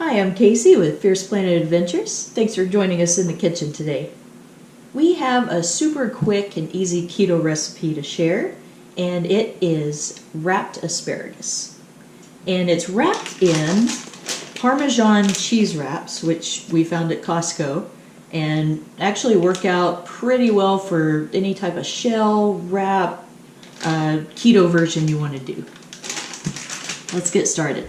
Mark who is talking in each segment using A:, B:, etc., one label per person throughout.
A: Hi, I'm Casey with Fierce Planet Adventures. Thanks for joining us in the kitchen today. We have a super quick and easy keto recipe to share, and it is wrapped asparagus. And it's wrapped in parmesan cheese wraps, which we found at Costco, and actually work out pretty well for any type of shell, wrap, keto version you want to do. Let's get started.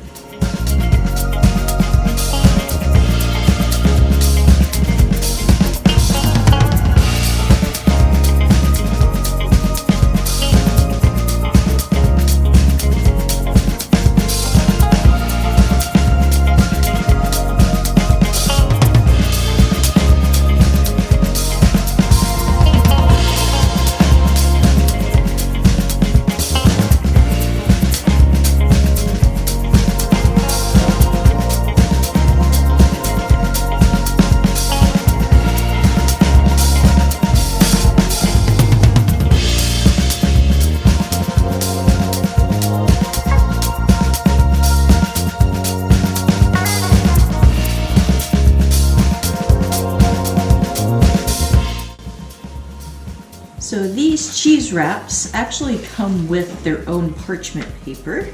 A: So these cheese wraps actually come with their own parchment paper.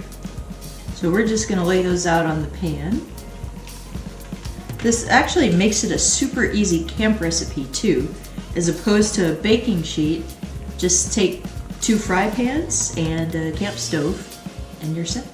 A: So we're just going to lay those out on the pan. This actually makes it a super easy camp recipe too. As opposed to a baking sheet, just take 2 fry pans and a camp stove and you're set.